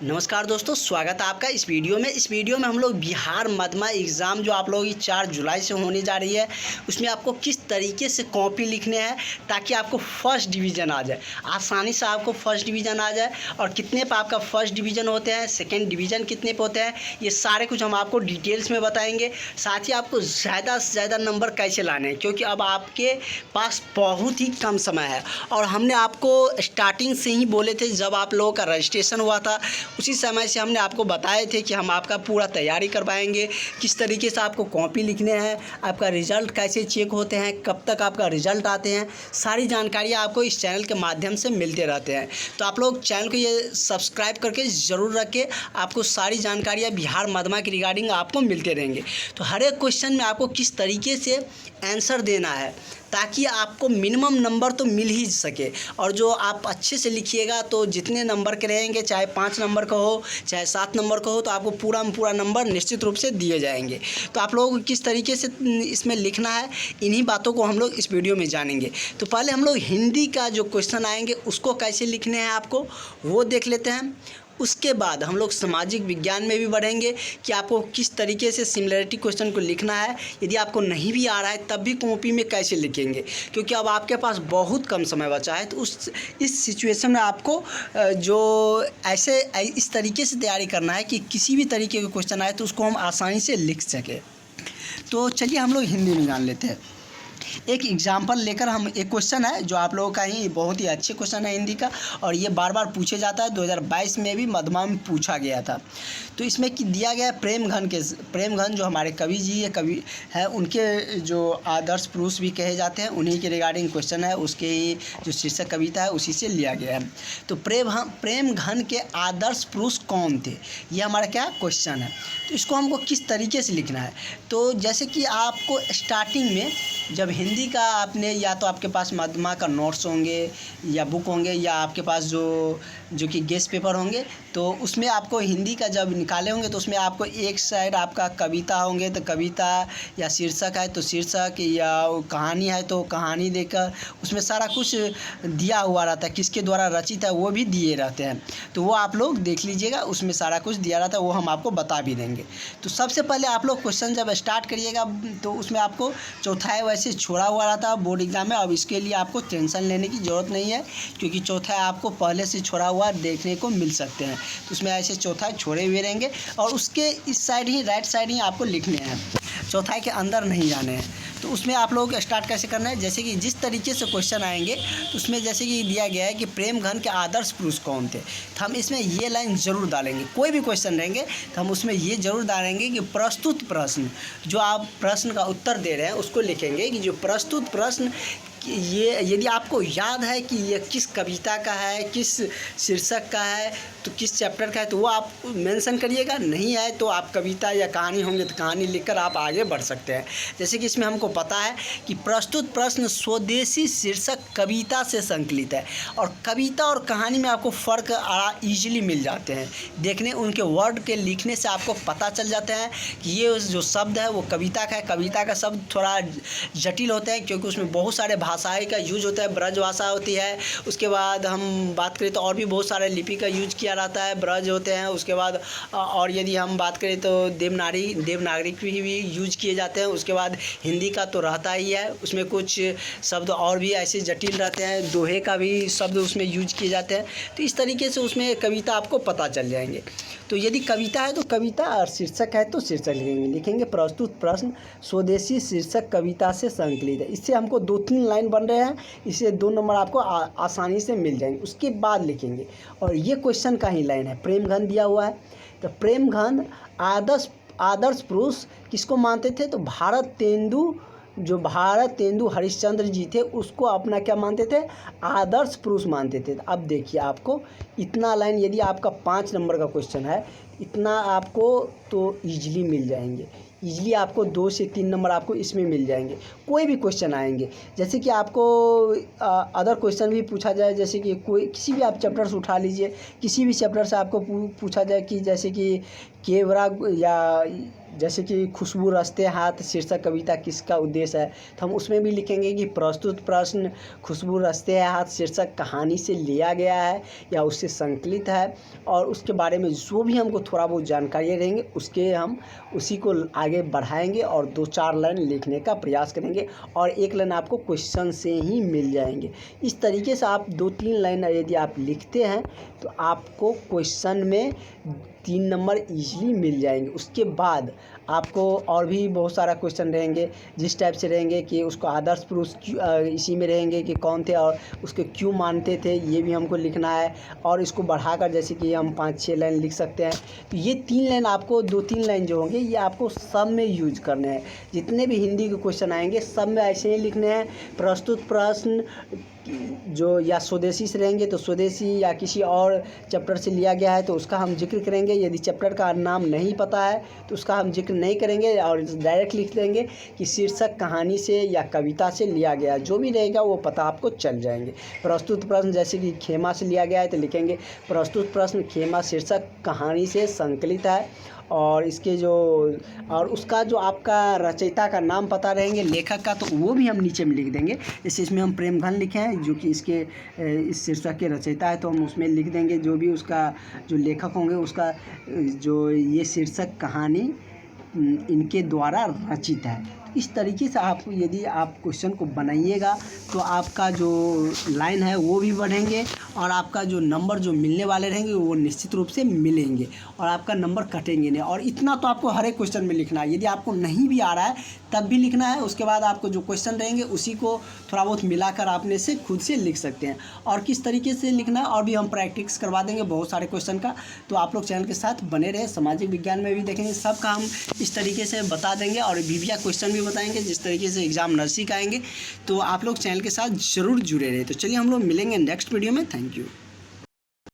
नमस्कार दोस्तों, स्वागत है आपका इस वीडियो में। हम लोग बिहार मध्यमा एग्ज़ाम जो आप लोगों की 4 जुलाई से होने जा रही है, उसमें आपको किस तरीके से कॉपी लिखने हैं ताकि आपको फर्स्ट डिवीज़न आ जाए, आसानी से आपको फर्स्ट डिवीज़न आ जाए। और कितने पे आपका फर्स्ट डिवीज़न होते हैं, सेकंड डिवीज़न कितने पे होते हैं, ये सारे कुछ हम आपको डिटेल्स में बताएंगे। साथ ही आपको ज़्यादा से ज़्यादा नंबर कैसे लाने हैं, क्योंकि अब आपके पास बहुत ही कम समय है। और हमने आपको स्टार्टिंग से ही बोले थे, जब आप लोगों का रजिस्ट्रेशन हुआ था उसी समय से हमने आपको बताए थे कि हम आपका पूरा तैयारी करवाएंगे, किस तरीके से आपको कॉपी लिखने हैं, आपका रिज़ल्ट कैसे चेक होते हैं, कब तक आपका रिज़ल्ट आते हैं, सारी जानकारियाँ आपको इस चैनल के माध्यम से मिलते रहते हैं। तो आप लोग चैनल को ये सब्सक्राइब करके ज़रूर रखें, आपको सारी जानकारियाँ बिहार मध्यमा की रिगार्डिंग आपको मिलते रहेंगे। तो हर एक क्वेश्चन में आपको किस तरीके से आंसर देना है ताकि आपको मिनिमम नंबर तो मिल ही सके। और जो आप अच्छे से लिखिएगा तो जितने नंबर के रहेंगे, चाहे 5 नंबर का हो चाहे 7 नंबर का हो, तो आपको पूरा नंबर निश्चित रूप से दिए जाएंगे। तो आप लोगों को किस तरीके से इसमें लिखना है, इन्हीं बातों को हम लोग इस वीडियो में जानेंगे। तो पहले हम लोग हिंदी का जो क्वेश्चन आएंगे उसको कैसे लिखने हैं आपको वो देख लेते हैं। उसके बाद हम लोग सामाजिक विज्ञान में भी बढ़ेंगे कि आपको किस तरीके से सिमिलरिटी क्वेश्चन को लिखना है। यदि आपको नहीं भी आ रहा है तब भी कॉपी में कैसे लिखेंगे, क्योंकि अब आपके पास बहुत कम समय बचा है। तो इस सिचुएशन में आपको जो ऐसे इस तरीके से तैयारी करना है कि किसी भी तरीके का क्वेश्चन आए तो उसको हम आसानी से लिख सकें। तो चलिए हम लोग हिंदी में जान लेते हैं। एक एग्जाम्पल लेकर हम, एक क्वेश्चन है जो आप लोगों का ही बहुत ही अच्छे क्वेश्चन है हिंदी का, और ये बार बार पूछे जाता है। 2022 में भी मध्यमा में पूछा गया था। तो इसमें कि दिया गया प्रेम घन जो हमारे कवि जी है, कवि है, उनके जो आदर्श पुरुष भी कहे जाते हैं, उन्हीं के रिगार्डिंग क्वेश्चन है। उसके ही जो शीर्षक कविता है उसी से लिया गया है। तो प्रेम घन के आदर्श पुरुष कौन थे, ये हमारा क्या क्वेश्चन है। तो इसको हमको किस तरीके से लिखना है, तो जैसे कि आपको स्टार्टिंग में जब हिंदी का आपने, या तो आपके पास मध्यमा का नोट्स होंगे या बुक होंगे, या आपके पास जो कि गेस्ट पेपर होंगे, तो उसमें आपको हिंदी का जब निकाले होंगे तो उसमें आपको एक साइड आपका कविता होंगे, तो कविता, या शीर्षक है तो शीर्षक, या कहानी है तो कहानी देकर उसमें सारा कुछ दिया हुआ रहता है, किसके द्वारा रचित है वो भी दिए रहते हैं। तो वो आप लोग देख लीजिएगा, उसमें सारा कुछ दिया रहता है, वो हम आपको बता भी देंगे। तो सबसे पहले आप लोग क्वेश्चन जब स्टार्ट करिएगा तो उसमें आपको चौथाई वैसे छोड़ा हुआ रहता है बोर्ड एग्जाम में। अब इसके लिए आपको टेंशन लेने की ज़रूरत नहीं है, क्योंकि चौथाई आपको पहले से छोड़ा हुआ देखने को मिल सकते हैं। तो उसमें ऐसे चौथाई छोड़े हुए रहेंगे, और उसके इस साइड ही, राइट साइड ही आपको लिखने हैं, चौथाई के अंदर नहीं जाने हैं। तो उसमें आप लोग स्टार्ट कैसे करना है, जैसे कि जिस तरीके से क्वेश्चन आएंगे तो उसमें जैसे कि दिया गया है कि प्रेम घन के आदर्श पुरुष कौन थे, तो हम इसमें ये लाइन ज़रूर डालेंगे। कोई भी क्वेश्चन रहेंगे तो हम उसमें ये ज़रूर डालेंगे कि प्रस्तुत प्रश्न, जो आप प्रश्न का उत्तर दे रहे हैं उसको लिखेंगे कि जो प्रस्तुत प्रश्न, ये यदि आपको याद है कि ये किस कविता का है, किस शीर्षक का है, तो किस चैप्टर का है, तो वो आप मेंशन करिएगा। नहीं है तो आप कविता या कहानी होंगे तो कहानी लिखकर आप आगे बढ़ सकते हैं। जैसे कि इसमें हमको पता है कि प्रस्तुत प्रश्न स्वदेशी शीर्षक कविता से संकलित है, और कविता और कहानी में आपको फ़र्क ईजिली मिल जाते हैं। देखने उनके वर्ड के लिखने से आपको पता चल जाता है कि ये जो शब्द है वो कविता का है। कविता का शब्द थोड़ा जटिल होता है, क्योंकि उसमें बहुत सारे भाषाएं का यूज होता है, ब्रज भाषा होती है। उसके बाद हम बात करें तो और भी बहुत सारे लिपि का यूज किया रहता है, ब्रज होते हैं। उसके बाद और यदि हम बात करें तो देवनागरिक भी यूज किए जाते हैं। उसके बाद हिंदी का तो रहता ही है, उसमें कुछ शब्द और भी ऐसे जटिल रहते हैं, दोहे का भी शब्द उसमें यूज किए जाते हैं। तो इस तरीके से उसमें कविता आपको पता चल जाएंगे। तो यदि कविता है तो कविता, और शीर्षक है तो शीर्षक लिखेंगे प्रस्तुत प्रश्न स्वदेशी शीर्षक कविता से संकलित है। इससे हमको 2-3 लाइन बन रहे हैं, इससे 2 नंबर आपको आसानी से मिल जाएंगे। उसके बाद लिखेंगे, और ये क्वेश्चन का ही लाइन है, प्रेम घन दिया हुआ है। तो प्रेम घन आदर्श पुरुष किसको मानते थे, तो भारत तेंदु हरिश्चंद्र जी थे, उसको अपना क्या मानते थे, आदर्श पुरुष मानते थे। अब देखिए आपको इतना लाइन, यदि आपका 5 नंबर का क्वेश्चन है, इतना आपको तो ईजिली मिल जाएंगे। ईजिली आपको 2 से 3 नंबर आपको इसमें मिल जाएंगे। कोई भी क्वेश्चन आएंगे, जैसे कि आपको अदर क्वेश्चन भी पूछा जाए, जैसे कि कोई किसी भी आप चैप्टर से उठा लीजिए, किसी भी चैप्टर से आपको पूछा जाए कि जैसे कि केवरा या जैसे कि खुशबू रचते हाथ शीर्षक कविता किसका उद्देश्य है, तो हम उसमें भी लिखेंगे कि प्रस्तुत प्रश्न खुशबू रचते हाथ शीर्षक कहानी से लिया गया है या उससे संकलित है, और उसके बारे में जो भी हमको थोड़ा बहुत जानकारी रहेंगे उसके हम उसी को आगे बढ़ाएंगे और 2-4 लाइन लिखने का प्रयास करेंगे और 1 लाइन आपको क्वेश्चन से ही मिल जाएंगे। इस तरीके से आप 2-3 लाइन यदि आप लिखते हैं तो आपको क्वेश्चन में 3 नंबर ईजिली मिल जाएंगे। उसके बाद आपको और भी बहुत सारा क्वेश्चन रहेंगे, जिस टाइप से रहेंगे कि उसको आदर्श पुरुष इसी में रहेंगे कि कौन थे और उसके क्यों मानते थे, ये भी हमको लिखना है। और इसको बढ़ाकर जैसे कि हम 5-6 लाइन लिख सकते हैं। तो ये 3 लाइन आपको 2-3 लाइन जो होंगे ये आपको सब में यूज करने हैं। जितने भी हिंदी के क्वेश्चन आएंगे सब में ऐसे ही लिखने हैं। प्रस्तुत प्रश्न जो या स्वदेशी से रहेंगे तो स्वदेशी या किसी और चैप्टर से लिया गया है तो उसका हम जिक्र करेंगे। यदि चैप्टर का नाम नहीं पता है तो उसका हम जिक्र नहीं करेंगे और डायरेक्ट लिख देंगे कि शीर्षक कहानी से या कविता से लिया गया। जो भी रहेगा वो पता आपको चल जाएंगे। प्रस्तुत प्रश्न जैसे कि खेमा से लिया गया है तो लिखेंगे प्रस्तुत प्रश्न खेमा शीर्षक कहानी से संकलित है, और इसके जो और उसका जो आपका रचयिता का नाम पता रहेंगे, लेखक का, तो वो भी हम नीचे में लिख देंगे। जैसे इसमें हम प्रेमघन लिखे हैं जो कि इसके इस शीर्षक के रचयिता है, तो हम उसमें लिख देंगे जो भी उसका जो लेखक होंगे उसका जो ये शीर्षक कहानी इनके द्वारा रचित है। इस तरीके से आप यदि आप क्वेश्चन को बनाइएगा तो आपका जो लाइन है वो भी बढ़ेंगे और आपका जो नंबर जो मिलने वाले रहेंगे वो निश्चित रूप से मिलेंगे और आपका नंबर कटेंगे नहीं। और इतना तो आपको हर एक क्वेश्चन में लिखना है। यदि आपको नहीं भी आ रहा है तब भी लिखना है। उसके बाद आपको जो क्वेश्चन रहेंगे उसी को थोड़ा बहुत मिलाकर आपने से खुद से लिख सकते हैं। और किस तरीके से लिखना है और भी हम प्रैक्टिस करवा देंगे बहुत सारे क्वेश्चन का। तो आप लोग चैनल के साथ बने रहे। सामाजिक विज्ञान में भी देखेंगे, सबका हम इस तरीके से बता देंगे और विविया क्वेश्चन भी बताएंगे जिस तरीके से एग्जाम नर्सिंग आएंगे। तो आप लोग चैनल के साथ ज़रूर जुड़े रहे। तो चलिए हम लोग मिलेंगे नेक्स्ट वीडियो में। Thank you.